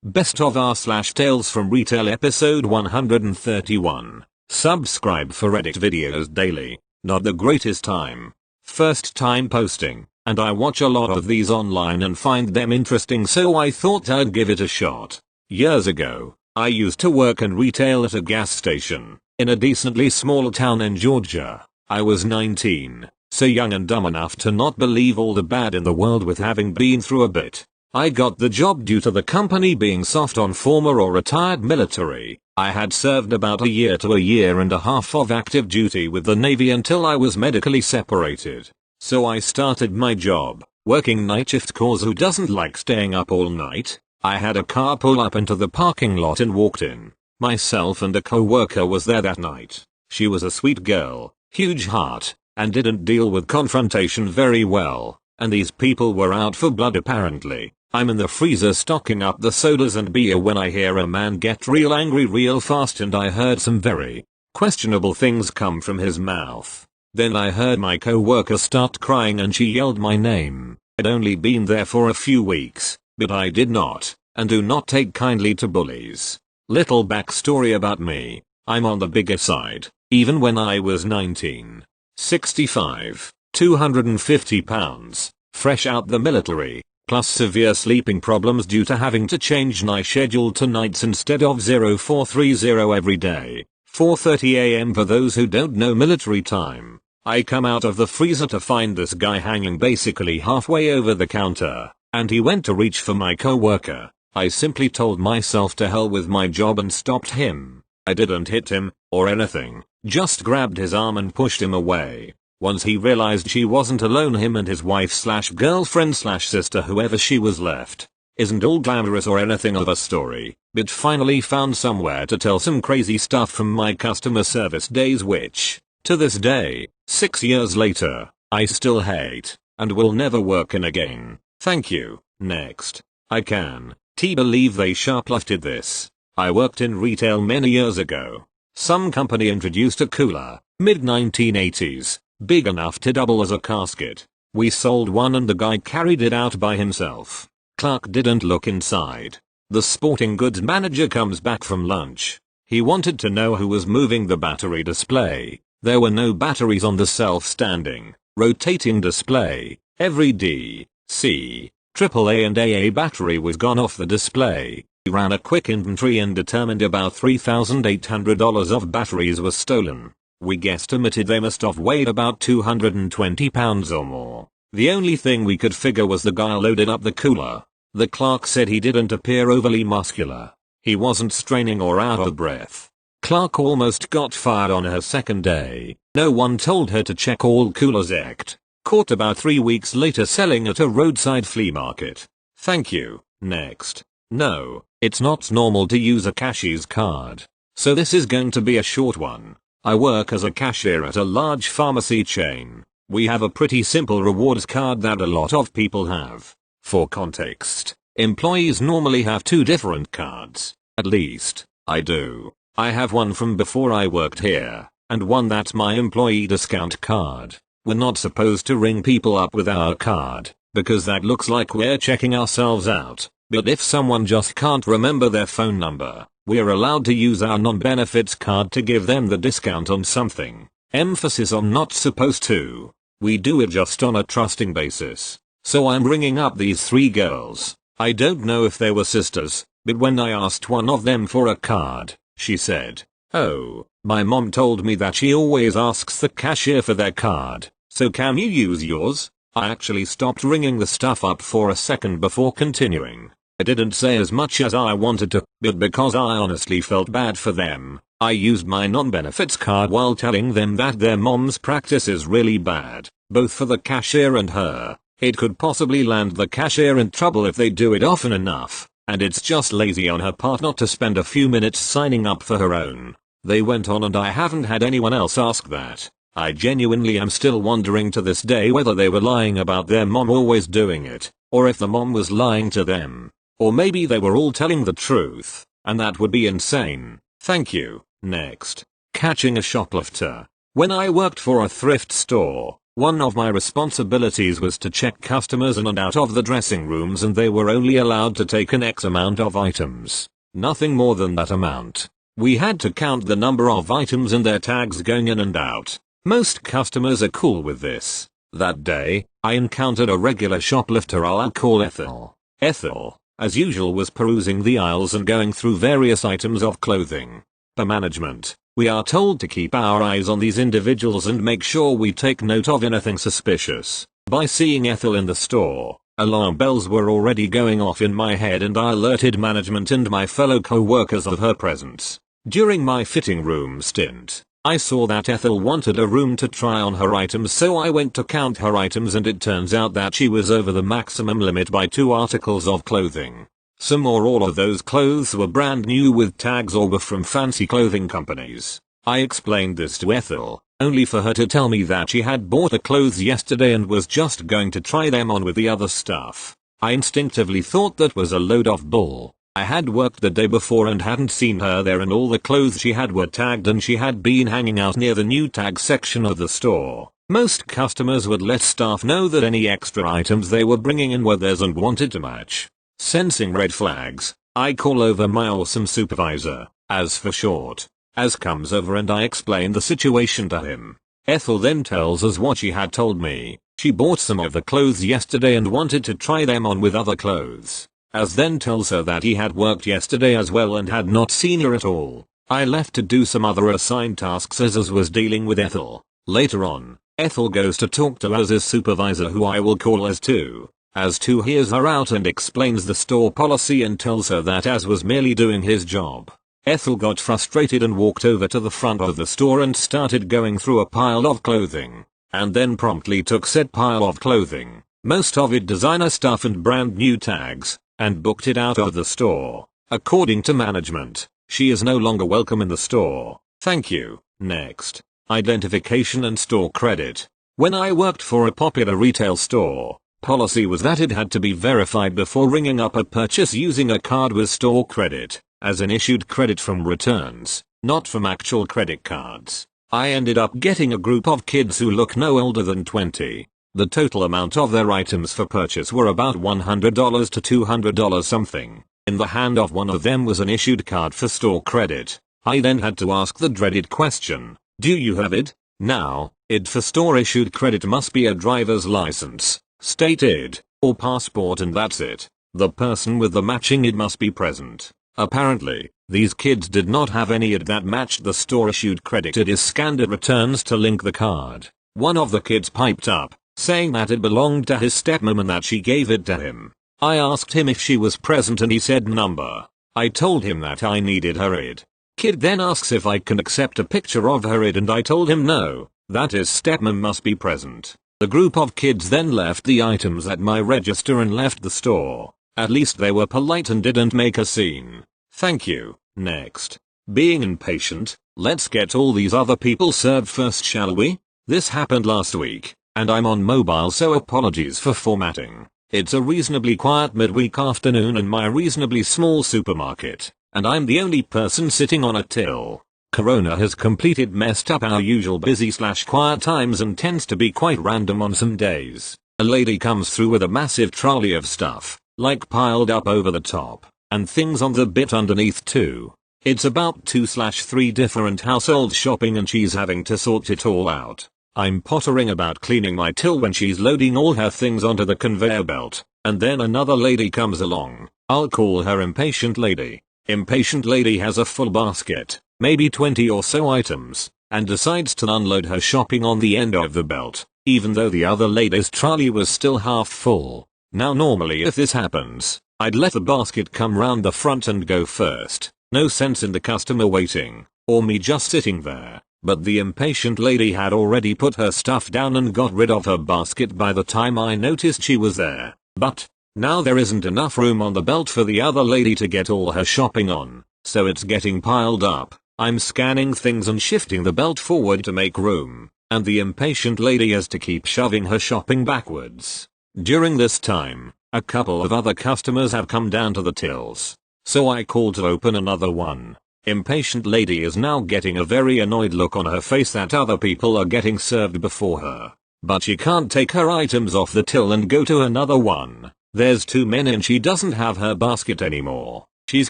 Best of R / Tales from Retail episode 131. Subscribe for edit videos daily. Not the greatest time. First time posting, and I watch a lot of these online and find them interesting, so I thought I'd give it a shot. Years ago, I used to work in retail at a gas station, in a decently small town in Georgia. I was 19, so young and dumb enough to not believe all the bad in the world with having been through a bit. I got the job due to the company being soft on former or retired military. I had served about a year to a year and a half of active duty with the Navy until I was medically separated. So I started my job, working night shift, cause who doesn't like staying up all night? I had a car pull up into the parking lot and walked in. Myself and a co-worker was there that night. She was a sweet girl, huge heart, and didn't deal with confrontation very well. And these people were out for blood apparently. I'm in the freezer stocking up the sodas and beer when I hear a man get real angry real fast, and I heard some very questionable things come from his mouth. Then I heard my co-worker start crying and she yelled my name. I'd only been there for a few weeks, but I did not, and do not take kindly to bullies. Little backstory about me. I'm on the bigger side, even when I was 19. 65, 250 pounds, fresh out the military. Plus severe sleeping problems due to having to change my schedule to nights instead of 0430 every day. 4:30 AM for those who don't know military time. I come out of the freezer to find this guy hanging basically halfway over the counter, and he went to reach for my co-worker. I simply told myself to hell with my job and stopped him. I didn't hit him, or anything, just grabbed his arm and pushed him away. Once he realized she wasn't alone, him and his wife / girlfriend / sister, whoever she was left. Isn't all glamorous or anything of a story, but finally found somewhere to tell some crazy stuff from my customer service days, which, to this day, 6 years later, I still hate, and will never work in again. Thank you. Next. I can't believe they Sharplifted this. I worked in retail many years ago. Some company introduced a cooler, mid-1980s. Big enough to double as a casket. We sold one and the guy carried it out by himself. Clark didn't look inside. The sporting goods manager comes back from lunch. He wanted to know who was moving the battery display. There were no batteries on the self-standing, rotating display. Every D, C, AAA and AA battery was gone off the display. He ran a quick inventory and determined about $3,800 of batteries was stolen. We guesstimated they must have weighed about 220 pounds or more. The only thing we could figure was the guy loaded up the cooler. The clerk said he didn't appear overly muscular. He wasn't straining or out of breath. Clark almost got fired on her second day. No one told her to check all coolers act. Caught about 3 weeks later selling at a roadside flea market. Thank you. Next. No, it's not normal to use a cashier's card. So this is going to be a short one. I work as a cashier at a large pharmacy chain. We have a pretty simple rewards card that a lot of people have. For context, employees normally have 2 different cards. At least, I do. I have one from before I worked here, and one that's my employee discount card. We're not supposed to ring people up with our card, because that looks like we're checking ourselves out. But if someone just can't remember their phone number, we're allowed to use our non-benefits card to give them the discount on something. Emphasis on not supposed to. We do it just on a trusting basis. So I'm ringing up these 3 girls. I don't know if they were sisters, but when I asked one of them for a card, she said, "Oh, my mom told me that she always asks the cashier for their card, so can you use yours?" I actually stopped ringing the stuff up for a second before continuing. I didn't say as much as I wanted to, but because I honestly felt bad for them, I used my non-benefits card while telling them that their mom's practice is really bad, both for the cashier and her. It could possibly land the cashier in trouble if they do it often enough, and it's just lazy on her part not to spend a few minutes signing up for her own. They went on and I haven't had anyone else ask that. I genuinely am still wondering to this day whether they were lying about their mom always doing it, or if the mom was lying to them. Or maybe they were all telling the truth, and that would be insane. Thank you. Next. Catching a shoplifter. When I worked for a thrift store, One of my responsibilities was to check customers in and out of the dressing rooms, and they were only allowed to take an X amount of items. Nothing more than that amount. We had to count the number of items and their tags going in and out. Most customers are cool with this. That day, I encountered a regular shoplifter I'll call Ethel. Ethel, as usual, was perusing the aisles and going through various items of clothing. Per management, we are told to keep our eyes on these individuals and make sure we take note of anything suspicious. By seeing Ethel in the store, alarm bells were already going off in my head, and I alerted management and my fellow co-workers of her presence. During my fitting room stint, I saw that Ethel wanted a room to try on her items, so I went to count her items, and it turns out that she was over the maximum limit by 2 articles of clothing. Some or all of those clothes were brand new with tags or were from fancy clothing companies. I explained this to Ethel, only for her to tell me that she had bought the clothes yesterday and was just going to try them on with the other stuff. I instinctively thought that was a load of bull. I had worked the day before and hadn't seen her there, and all the clothes she had were tagged, and she had been hanging out near the new tag section of the store. Most customers would let staff know that any extra items they were bringing in were theirs and wanted to match. Sensing red flags, I call over my awesome supervisor, as for short. As comes over and I explain the situation to him. Ethel then tells us what she had told me. She bought some of the clothes yesterday and wanted to try them on with other clothes. As then tells her that he had worked yesterday as well and had not seen her at all. I left to do some other assigned tasks as was dealing with Ethel. Later on, Ethel goes to talk to Az's supervisor, who I will call Az 2. Az 2 hears her out and explains the store policy and tells her that Az was merely doing his job. Ethel got frustrated and walked over to the front of the store and started going through a pile of clothing. And then promptly took said pile of clothing, most of it designer stuff and brand new tags, and booked it out of the store. According to management, she is no longer welcome in the store. Thank you. Next. Identification and store credit. When I worked for a popular retail store, policy was that it had to be verified before ringing up a purchase using a card with store credit, as in issued credit from returns, not from actual credit cards. I ended up getting a group of kids who look no older than 20. The total amount of their items for purchase were about $100 to $200 something. In the hand of one of them was an issued card for store credit. I then had to ask the dreaded question, do you have it? Now, ID for store issued credit must be a driver's license, state ID, or passport, and that's it. The person with the matching ID must be present. Apparently, these kids did not have any ID that matched the store issued credit. It is scanned at returns to link the card. One of the kids piped up, saying that it belonged to his stepmom and that she gave it to him. I asked him if she was present and he said number. I told him that I needed her ID. Kid then asks if I can accept a picture of her ID and I told him no, that his stepmom must be present. The group of kids then left the items at my register and left the store. At least they were polite and didn't make a scene. Thank you. Next. Being impatient, let's get all these other people served first, shall we? This happened last week. And I'm on mobile, so apologies for formatting. It's a reasonably quiet midweek afternoon in my reasonably small supermarket, and I'm the only person sitting on a till. Corona has completed messed up our usual busy/quiet times and tends to be quite random on some days. A lady comes through with a massive trolley of stuff, like piled up over the top, and things on the bit underneath too. It's about 2/3 different household shopping and she's having to sort it all out. I'm pottering about cleaning my till when she's loading all her things onto the conveyor belt, and then another lady comes along. I'll call her Impatient Lady. Impatient Lady has a full basket, maybe 20 or so items, and decides to unload her shopping on the end of the belt, even though the other lady's trolley was still half full. Now normally if this happens, I'd let the basket come round the front and go first. No sense in the customer waiting, or me just sitting there. But the impatient lady had already put her stuff down and got rid of her basket by the time I noticed she was there. But now there isn't enough room on the belt for the other lady to get all her shopping on, so it's getting piled up. I'm scanning things and shifting the belt forward to make room, and the impatient lady has to keep shoving her shopping backwards. During this time, a couple of other customers have come down to the tills, so I call to open another one. Impatient lady is now getting a very annoyed look on her face that other people are getting served before her. but she can't take her items off the till and go to another one. There's too many and she doesn't have her basket anymore. She's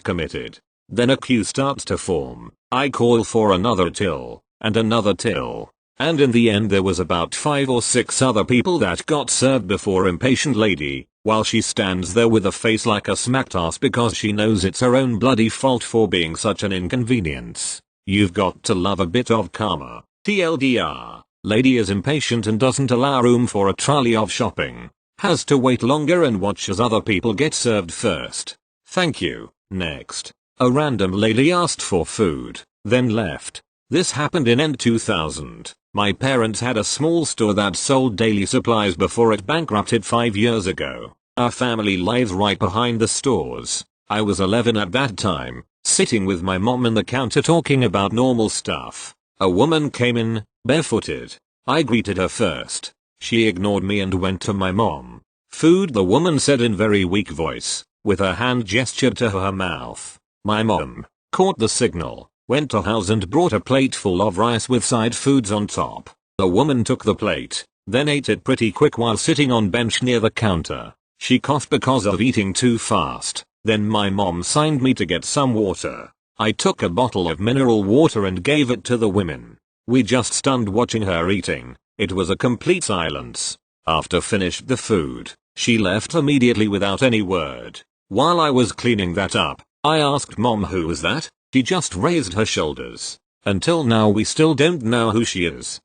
committed. Then a queue starts to form. I call for another till, and another till. And in the end there was about 5 or 6 other people that got served before impatient lady, while she stands there with a face like a smacked ass because she knows it's her own bloody fault for being such an inconvenience. You've got to love a bit of karma. TLDR. Lady is impatient and doesn't allow room for a trolley of shopping. Has to wait longer and watch as other people get served first. Thank you. Next. A random lady asked for food, then left. This happened in end 2000. My parents had a small store that sold daily supplies before it bankrupted 5 years ago. Our family lives right behind the stores. I was 11 at that time, sitting with my mom on the counter talking about normal stuff. A woman came in, barefooted. I greeted her first. She ignored me and went to my mom. Food, the woman said in very weak voice, with her hand gestured to her mouth. My mom caught the signal, went to house and brought a plate full of rice with side foods on top. The woman took the plate, then ate it pretty quick while sitting on bench near the counter. She coughed because of eating too fast. Then my mom signed me to get some water. I took a bottle of mineral water and gave it to the women. We just stunned watching her eating. It was a complete silence. After finished the food, she left immediately without any word. While I was cleaning that up, I asked mom who was that. She just raised her shoulders. Until now we still don't know who she is.